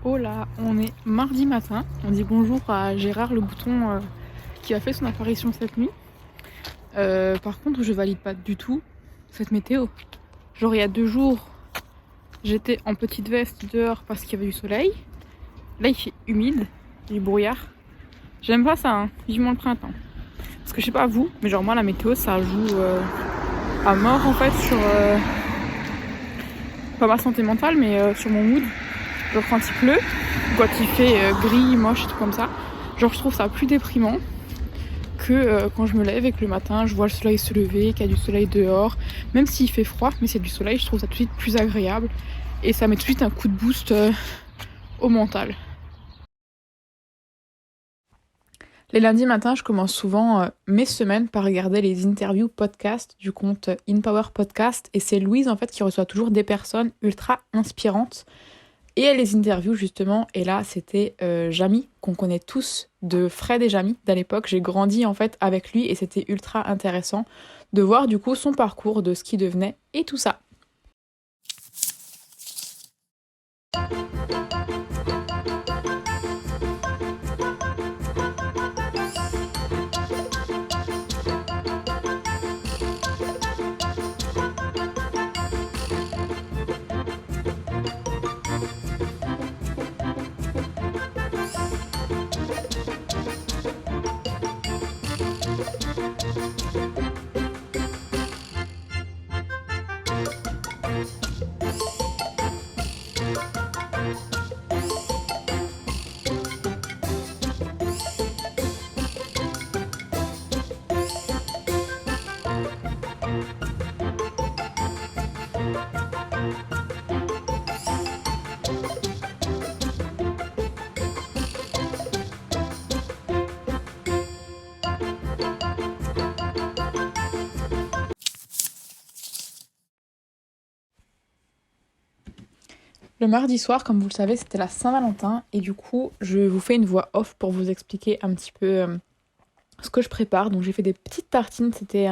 Oh là, on est mardi matin. On dit bonjour à Gérard le bouton qui a fait son apparition cette nuit. Par contre, je valide pas du tout cette météo. Genre, il y a 2 jours, j'étais en petite veste dehors parce qu'il y avait du soleil. Là, il fait humide, du brouillard. J'aime pas ça, hein. Vivement le printemps. Parce que je sais pas vous, mais genre, moi, la météo, ça joue à mort en fait sur. Pas ma santé mentale, mais sur mon mood. Genre, quand il pleut, quand il fait gris, moche et tout comme ça, genre je trouve ça plus déprimant que quand je me lève et que le matin je vois le soleil se lever, qu'il y a du soleil dehors, même s'il fait froid, mais c'est du soleil, je trouve ça tout de suite plus agréable et ça met tout de suite un coup de boost au mental. Les lundis matins, je commence souvent mes semaines par regarder les interviews podcast du compte InPower Podcast et c'est Louise en fait qui reçoit toujours des personnes ultra inspirantes. Et elle les interviews justement, et là c'était Jamy, qu'on connaît tous de Fred et Jamy d'à l'époque. J'ai grandi en fait avec lui et c'était ultra intéressant de voir du coup son parcours, de ce qu'il devenait et tout ça. Le mardi soir, comme vous le savez, c'était la Saint-Valentin et du coup, je vous fais une voix off pour vous expliquer un petit peu ce que je prépare. Donc j'ai fait des petites tartines, c'était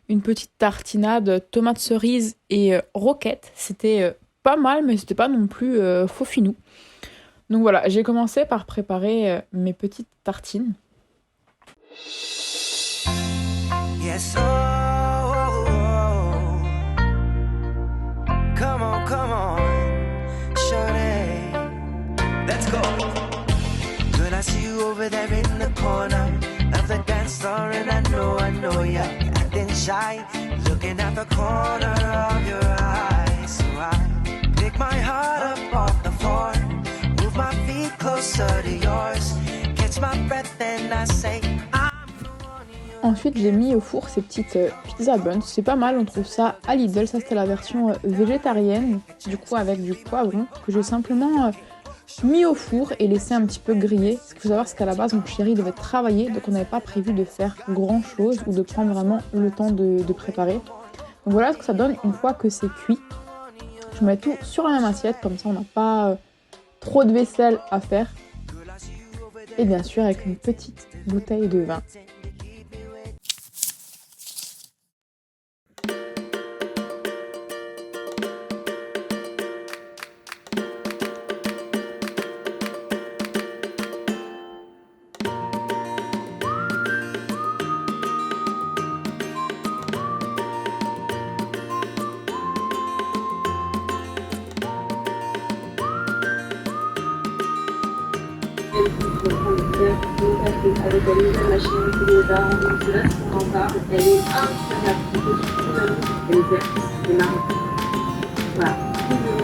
une petite tartinade tomate cerise et roquette. C'était pas mal, mais c'était pas non plus faux finou. Donc voilà, j'ai commencé par préparer mes petites tartines. Yes, oh, oh, oh. Come on, shawty, let's go. Girl, I see you over there in the corner of the dance floor, and I know you're acting shy, looking at the corner of your eyes. So I pick my heart up off the floor, move my feet closer to yours, catch my breath and I say Ensuite, j'ai mis au four ces petites pizza buns. C'est pas mal, on trouve ça à Lidl. Ça, c'était la version végétarienne, du coup avec du poivron, que j'ai simplement mis au four et laissé un petit peu griller. Ce qu'il faut savoir, c'est qu'à la base, mon chéri devait travailler, donc on n'avait pas prévu de faire grand chose ou de prendre vraiment le temps de préparer. Donc voilà ce que ça donne une fois que c'est cuit. Je mets tout sur la même assiette, comme ça on n'a pas trop de vaisselle à faire. Et bien sûr, avec une petite bouteille de vin. Avec la nouvelle machine Toyota, donc là, ce qu'on en parle, elle est incroyable. Elle est verte, elle est marron. Voilà.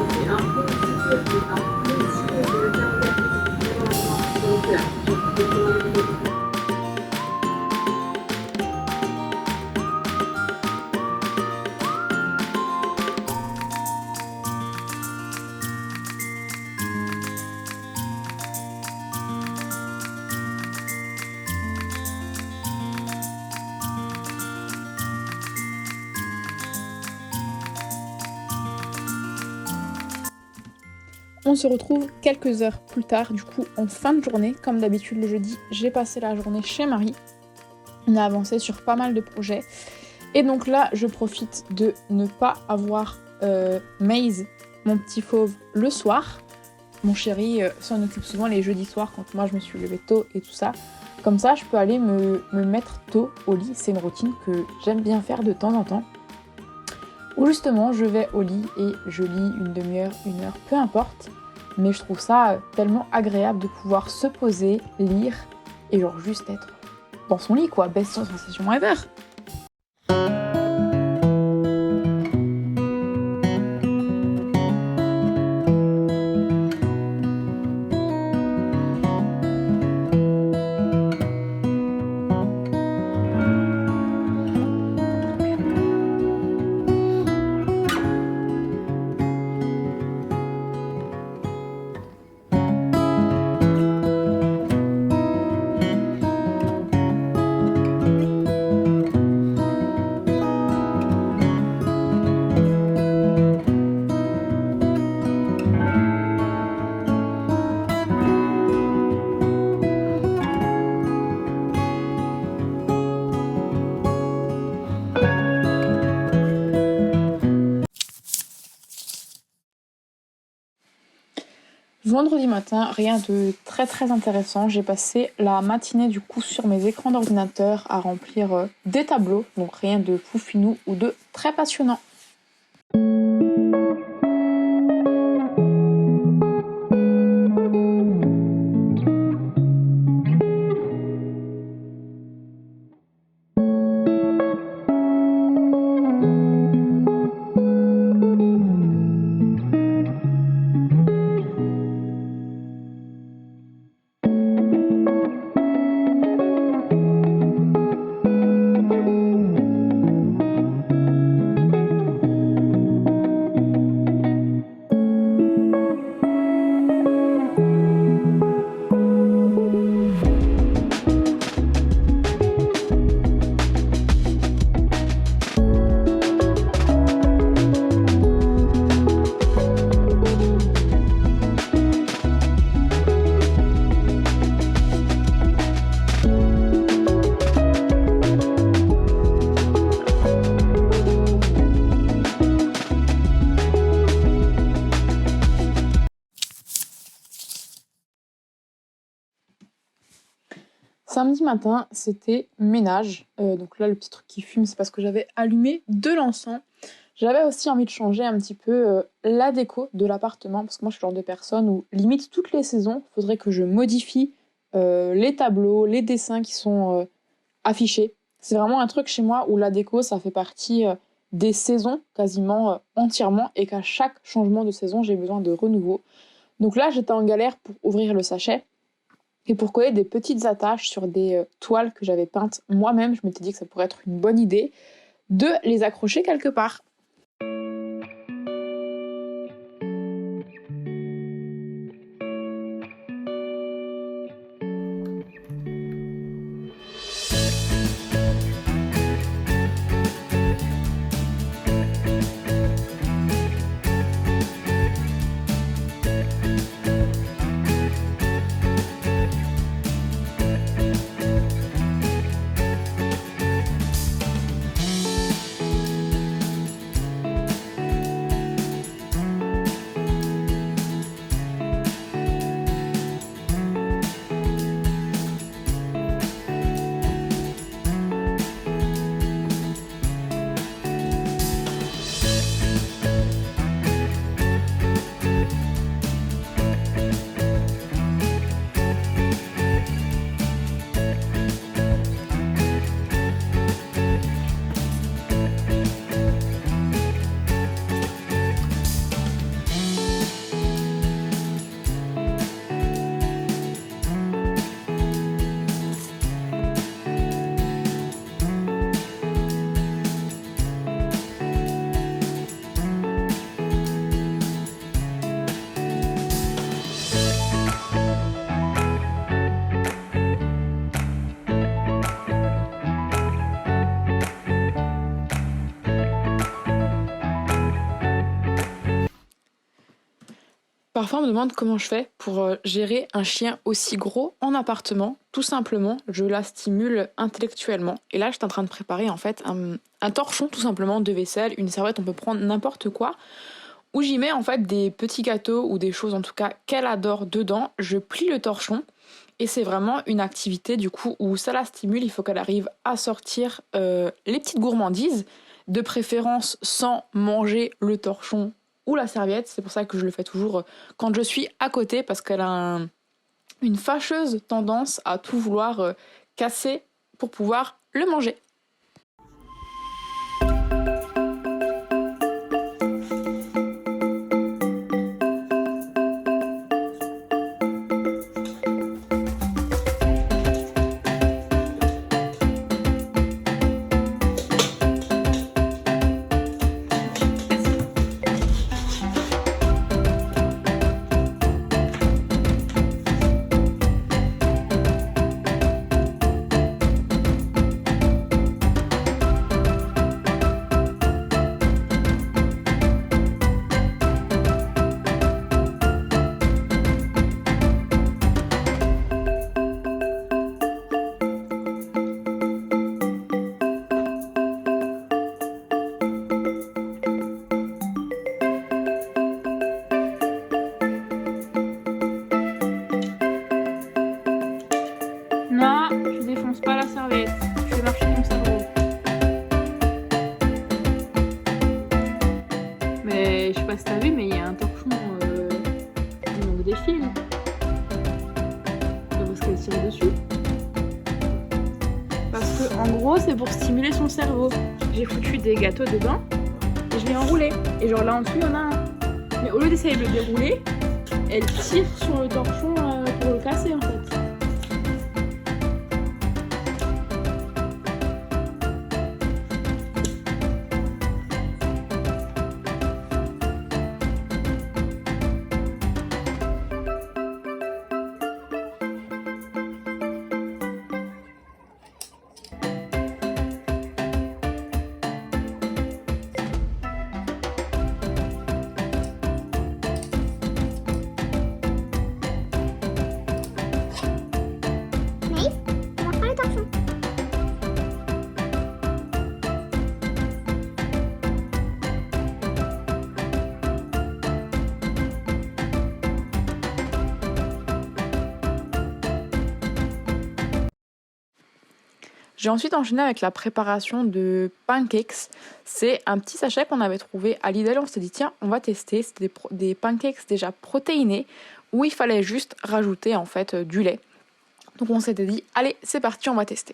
C'est un peu de thermographe. Donc là, On se retrouve quelques heures plus tard, du coup en fin de journée. Comme d'habitude le jeudi, j'ai passé la journée chez Marie. On a avancé sur pas mal de projets. Et donc là, je profite de ne pas avoir Maze, mon petit fauve, le soir. mon chéri s'en occupe souvent les jeudis soirs quand moi je me suis levée tôt et tout ça. Comme ça, je peux aller me mettre tôt au lit. C'est une routine que j'aime bien faire de temps en temps. Où justement, je vais au lit et je lis une demi-heure, une heure, peu importe. Mais je trouve ça tellement agréable de pouvoir se poser, lire et genre juste être dans son lit quoi. Best sensation ever. Vendredi matin, rien de très très intéressant. J'ai passé la matinée du coup sur mes écrans d'ordinateur à remplir des tableaux, donc rien de foufinou ou de très passionnant. Samedi matin, c'était ménage. Donc là, le petit truc qui fume, c'est parce que j'avais allumé de l'encens. J'avais aussi envie de changer un petit peu la déco de l'appartement, parce que moi, je suis le genre de personne où, limite, toutes les saisons, il faudrait que je modifie les tableaux, les dessins qui sont affichés. C'est vraiment un truc chez moi où la déco, ça fait partie des saisons, quasiment entièrement, et qu'à chaque changement de saison, j'ai besoin de renouveau. Donc là, j'étais en galère pour ouvrir le sachet. Et pour coller des petites attaches sur des toiles que j'avais peintes moi-même, je m'étais dit que ça pourrait être une bonne idée de les accrocher quelque part. Parfois, on me demande comment je fais pour gérer un chien aussi gros en appartement. Tout simplement, je la stimule intellectuellement. Et là, j'étais en train de préparer en fait un torchon tout simplement de vaisselle, une serviette, on peut prendre n'importe quoi, où j'y mets en fait des petits gâteaux ou des choses en tout cas qu'elle adore dedans. Je plie le torchon et c'est vraiment une activité du coup où ça la stimule. Il faut qu'elle arrive à sortir les petites gourmandises, de préférence sans manger le torchon ou la serviette. C'est pour ça que je le fais toujours quand je suis à côté parce qu'elle a une fâcheuse tendance à tout vouloir casser pour pouvoir le manger. Non, tu défonces pas la serviette. Tu fais marcher ton cerveau. Mais je sais pas si t'as vu, mais il y a un torchon qui manque des fils. C'est parce qu'elle tire dessus. Parce que en gros, c'est pour stimuler son cerveau. J'ai foutu des gâteaux dedans et je l'ai enroulé. Et genre là en dessous, il y en a un. Mais au lieu d'essayer de le dérouler, elle tire sur le torchon pour le casser en fait. J'ai ensuite enchaîné avec la préparation de pancakes. C'est un petit sachet qu'on avait trouvé à Lidl. On s'est dit tiens, on va tester. C'était des pancakes déjà protéinés où il fallait juste rajouter en fait du lait. Donc on s'était dit allez, c'est parti, on va tester.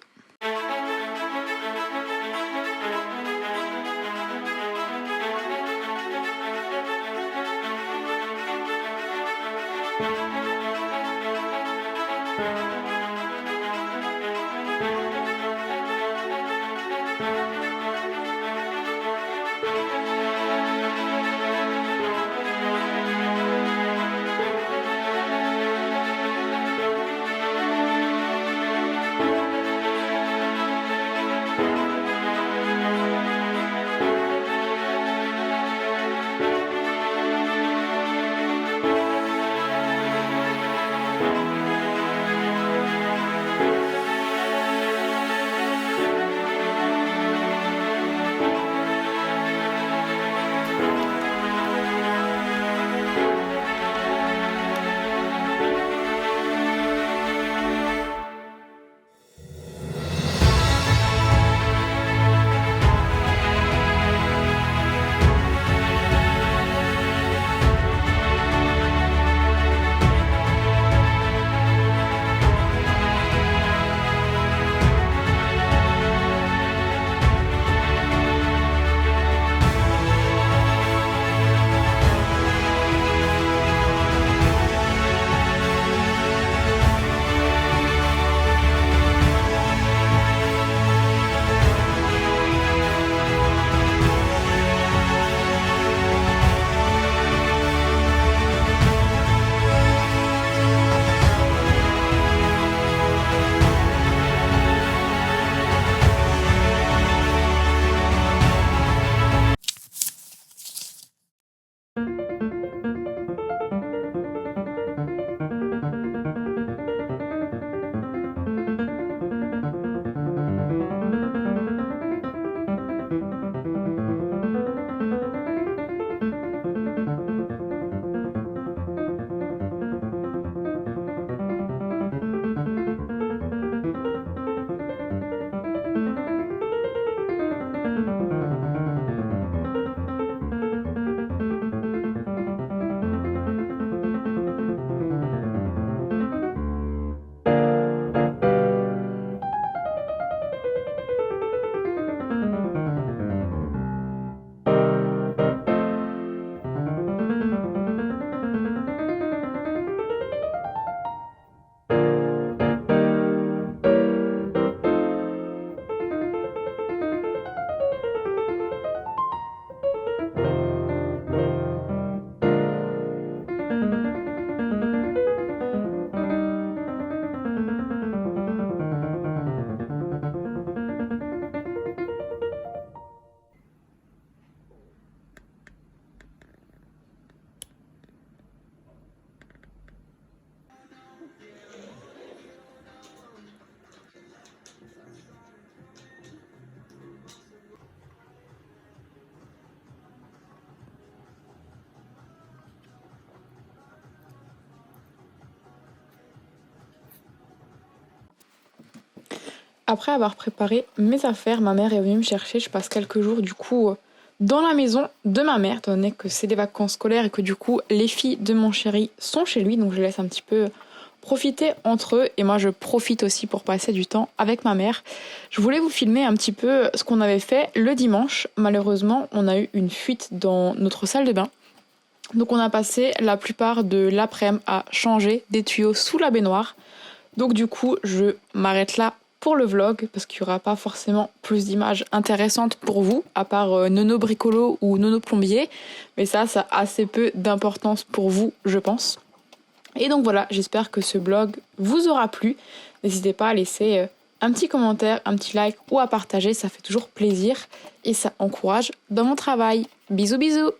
après avoir préparé mes affaires, ma mère est venue me chercher. Je passe quelques jours du coup dans la maison de ma mère, étant donné que c'est des vacances scolaires et que du coup les filles de mon chéri sont chez lui, donc je laisse un petit peu profiter entre eux et moi je profite aussi pour passer du temps avec ma mère. Je voulais vous filmer un petit peu ce qu'on avait fait le dimanche. Malheureusement, on a eu une fuite dans notre salle de bain. Donc on a passé la plupart de l'après-midi à changer des tuyaux sous la baignoire. Donc du coup, je m'arrête là pour le vlog parce qu'il n'y aura pas forcément plus d'images intéressantes pour vous, à part Nono Bricolo ou Nono Plombier. Mais ça a assez peu d'importance pour vous, je pense. Et donc voilà, j'espère que ce vlog vous aura plu. N'hésitez pas à laisser un petit commentaire, un petit like ou à partager, ça fait toujours plaisir et ça encourage dans mon travail. Bisous bisous!